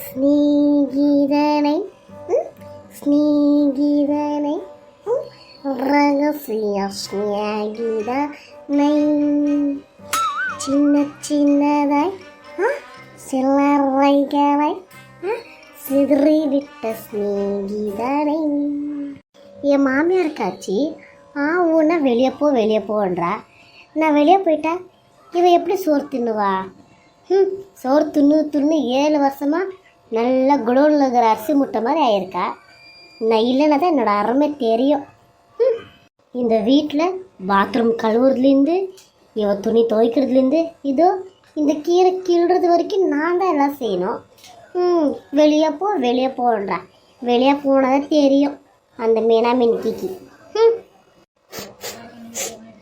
ஸ்நேகிதனை ஸ்நேகிதனை ரகசிய ஸ்நேகிதனை சின்ன சின்னதாய் சிலரைகளை சிதறிவிட்ட ஸ்நேகிதனை. என் மாமியார் காட்சி ஊன்னா வெளியே போன்றா. நான் வெளியே போயிட்டா இவன் எப்படி சோறு தின்னுவா? சோறு துண்ணு 7 வருஷமாக நல்லா குடோனில் இருக்கிற அரிசி முட்டை மாதிரி ஆயிருக்கா. நான் இல்லைன்னா தான் என்னோட அருமை தெரியும். இந்த வீட்டில் பாத்ரூம் கழுவுறதுலேருந்து இவன் துணி துவைக்கிறதுலேருந்து இதோ இந்த கீரை கிள்றது வரைக்கும் நான் தான் எல்லாம் செய்யணும். வெளியே போன்றா. வெளியே போனதான் தெரியும் அந்த மீனா மின்கிக்கு.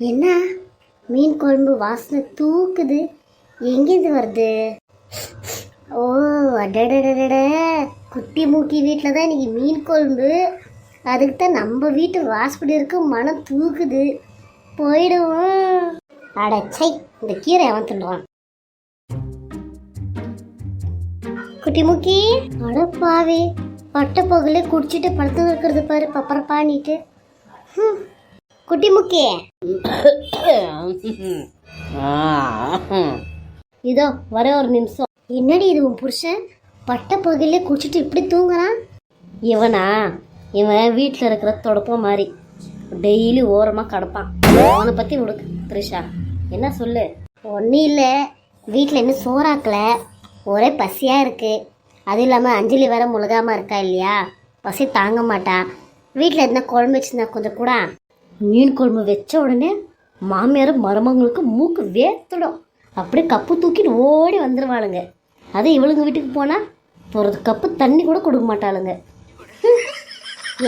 என்ன மீன் குழம்பு வாசனை தூக்குது, எங்கேருந்து வருது? ஓ அடடடட, குட்டி மூக்கி வீட்டில் தான் இன்னைக்கு மீன் குழம்பு. அதுக்கு தான் நம்ம வீட்டு வாசப்படி இருக்க மனம் தூக்குது. போயிடுவோம். அடச்சை, இந்த கீரை அவன் தின்றான். குட்டி மூக்கி அடப்பாவே, பட்டை பகலே குடிச்சிட்டு படுத்து இருக்கிறது பாரு பப்பரப்பானிட்டு. குட்டி முக்கி இதோ வர ஒரு நிமிஷம். என்னடி இது உன் புருஷன் பட்டை பகலே குடிச்சிட்டு இப்படி தூங்குறான்? இவன் வீட்டில் இருக்கிற தொடப்பம் மாதிரி டெய்லி ஓரமாக கிடப்பான். அவனை பற்றி உனக்கு த்ரிஷா என்ன சொல்லு? ஒன்றும் இல்லை, வீட்டில் இன்னும் சோறாக்கலை, ஒரே பசியாக இருக்குது. அதுவும் இல்லாமல் அஞ்சலி வேற முழுகாமல் இருக்கா இல்லையா, பசி தாங்க மாட்டான். வீட்டில் எதுனா குழம்பு வச்சுருந்தா கொஞ்சம் கூட. மீன் குழம்பு வச்ச உடனே மாமியாரும் மருமங்களுக்கு மூக்கு வேர்த்துடும். அப்படியே கப்பு தூக்கிட்டு ஓடி வந்துடுவாளுங்க. அதே இவளுங்க வீட்டுக்கு போனால் ஒரு கப்பு தண்ணி கூட கொடுக்க மாட்டாளுங்க.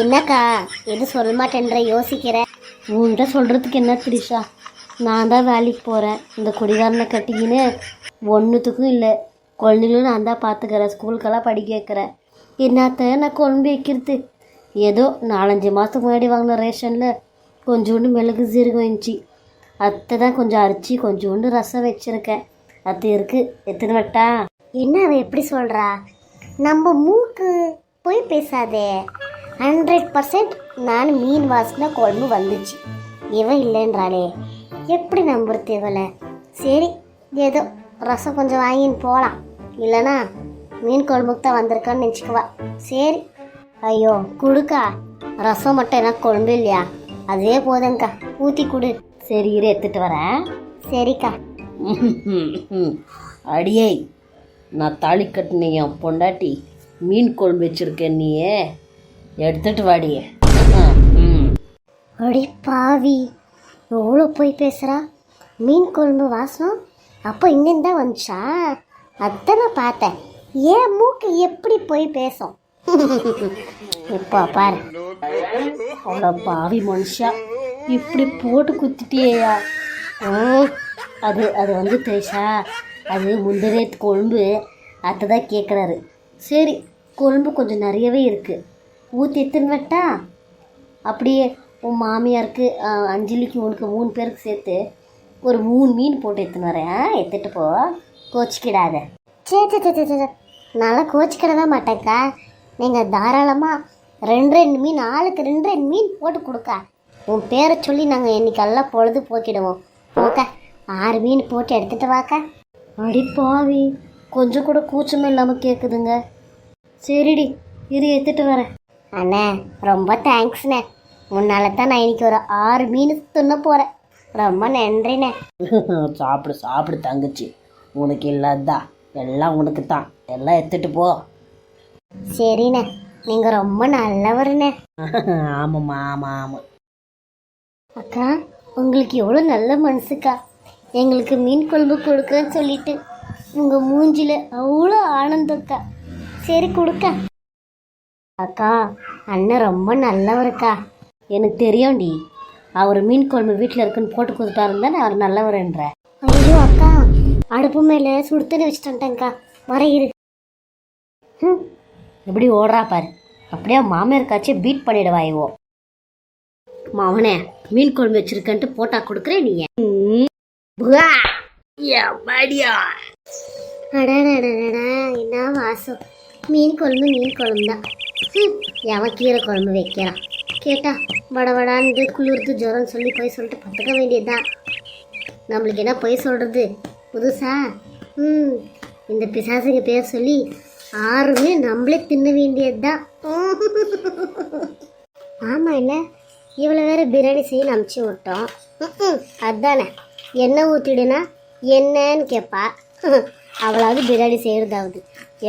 என்னக்கா எது சொல்ல மாட்டேன்ற யோசிக்கிற? உன்கிட்ட சொல்கிறதுக்கு என்ன திரிஷா, நான் தான் வேலைக்கு போகிறேன். இந்த குடிகாரனை கட்டிக்கின்னு ஒன்றுத்துக்கும் இல்லை. குழந்தைங்களும் நான் தான் பார்த்துக்கிறேன், ஸ்கூலுக்கெல்லாம் படிக்க வைக்கிறேன். என்னத்த நான் குழம்பு வைக்கிறது? ஏதோ 4-5 மாதத்துக்கு முன்னாடி வாங்கின ரேஷனில் கொஞ்சோண்டு மிளகு சீரகம் இருந்துச்சு. அத்தை தான் கொஞ்சம் அரிச்சு கொஞ்சோண்டு ரசம் வச்சுருக்கேன். அது இருக்குது, எத்தனை வட்டா? என்ன அவன் எப்படி சொல்கிறா? நம்ம மூக்கு போய் பேசாதே. 100% நான் மீன் வாசனை குழம்பு வந்துச்சு. இவன் இல்லைன்றாளே, எப்படி நம்புறது இவளை? சரி, ஏதோ ரசம் கொஞ்சம் வாங்கின்னு போகலாம். இல்லைனா மீன் குழம்புக்கு தான் வந்திருக்கான்னு நினச்சிக்குவா. சரி. ஐயோ குடுக்கா, ரசம் மட்டும் என்ன குழம்பு இல்லையா? அதே போதுங்கக்கா, ஊற்றி கொடு. சரி இரு, எடுத்துட்டு வரேன். சரிக்கா. அடியே, நான் தாலி கட்டின என் பொண்டாட்டி மீன் குழம்பு வச்சுருக்கேன், நீயே எடுத்துட்டு வாடியே. அடி பாவி, எவ்வளோ போய் பேசுகிறா? மீன் குழம்பு வாசனம் அப்போ இங்கேருந்து தான் வந்துச்சா? அதான் நான் பார்த்தேன். ஏன் மூக்கு எப்படி போய் பேசும்? இப்போ பாரு. அவ்வளோ பாவி மனுஷா, இப்படி போட்டு குத்திட்டியா? அது வந்து த்ரிஷா, அது முந்தினே குழம்பு. அதை தான் கேட்குறாரு. சரி, குழம்பு கொஞ்சம் நிறையவே இருக்குது, ஊற்றி எடுத்துன்னு வட்டா? அப்படியே உன் மாமியாருக்கு அஞ்சலிக்கு உனக்கு 3 பேருக்கு சேர்த்து ஒரு 3 மீன் போட்டு எடுத்துன்னு வரேன். எடுத்துகிட்டு போ, கோச்சிக்கிடாத. சரி, நல்லா கோச்சிக்கிடவே மாட்டேங்க்கா. நீங்கள் தாராளமாக 2 மீன், ஆளுக்கு 2 மீன் போட்டு கொடுக்கா. உன் பேரை சொல்லி நாங்கள் இன்னைக்கெல்லாம் பொழுது போக்கிடுவோம். ஓகே, 6 மீன் போட்டு எடுத்துகிட்டு வாக்கா. அடிப்பாவி, கொஞ்சம் கூட கூச்சமே இல்லாமல் கேட்குதுங்க. சரிடி, இது எடுத்துகிட்டு வரேன். அண்ணே ரொம்ப தேங்க்ஸ்ண்ணே. முன்னால் தான் நான் இன்னைக்கு ஒரு 6 மீன் தின்ன போகிறேன். ரொம்ப நன்றிண்ணே. சாப்பிடு தங்கச்சி, உனக்கு இல்லாததா எல்லாம் உனக்கு தான். எல்லாம் எடுத்துகிட்டு போ. சரிண்ணே, நீங்கள் ரொம்ப நல்லவருண்ணே. ஆமாம்மா, ஆமாம். அக்கா, உங்களுக்கு எவ்வளோ நல்ல மனசுக்கா. எங்களுக்கு மீன் குழம்பு கொடுக்குறேன்னு சொல்லிட்டு உங்கள் மூஞ்சில் அவ்வளோ ஆனந்தக்கா. சரி கொடுக்கா. அக்கா, அண்ணன் ரொம்ப நல்லவருக்கா. எனக்கு தெரியும்டி, அவர் மீன் குழம்பு வீட்டில் இருக்குன்னு போட்டு கொடுத்துட்டாருந்தானே அவர் நல்லவர்ன்ற. ஐயோ அக்கா, அடுப்பு மேலே சுடுத்தண்ணி வச்சுட்டேன்க்கா. வர இரு. எப்படி ஓடுறா பாரு. அப்படியே மாமியார் காட்சியை பீட் பண்ணிடுவாய்வோ. மாவனே, மீன் குழம்பு வச்சிருக்கன்ட்டு போட்டா கொடுக்குறேன். நீ அடடடடா, என்ன வாசம். மீன் குழம்பு தான். எவன் கீரை குழம்பு வைக்கிறான்? கேட்டா வடவடான்னு குளிர்த்து ஜுரம்னு சொல்லி போய் சொல்லிட்டு பத்துக்க வேண்டியதுதான். நம்மளுக்கு என்ன போய் சொல்கிறது புதுசா? இந்த பிசாசுக்கு பேர் சொல்லி ஆறுமே நம்மளே தின்ன வேண்டியது தான். ஆமாம், இல்லை இவ்வளோ வேற பிரியாணி செய்ய அமுச்சு விட்டோம். அதுதானே எண்ணெய் ஊற்றிடுனா என்னன்னு கேட்பா. அவளாவது பிரியாணி செய்கிறதாவது.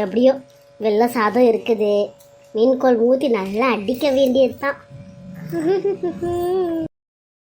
எப்படியோ வெள்ளை சாதம் இருக்குது, மீன் குழம்பு ஊற்றி நல்லா அடிக்க வேண்டியது தான்.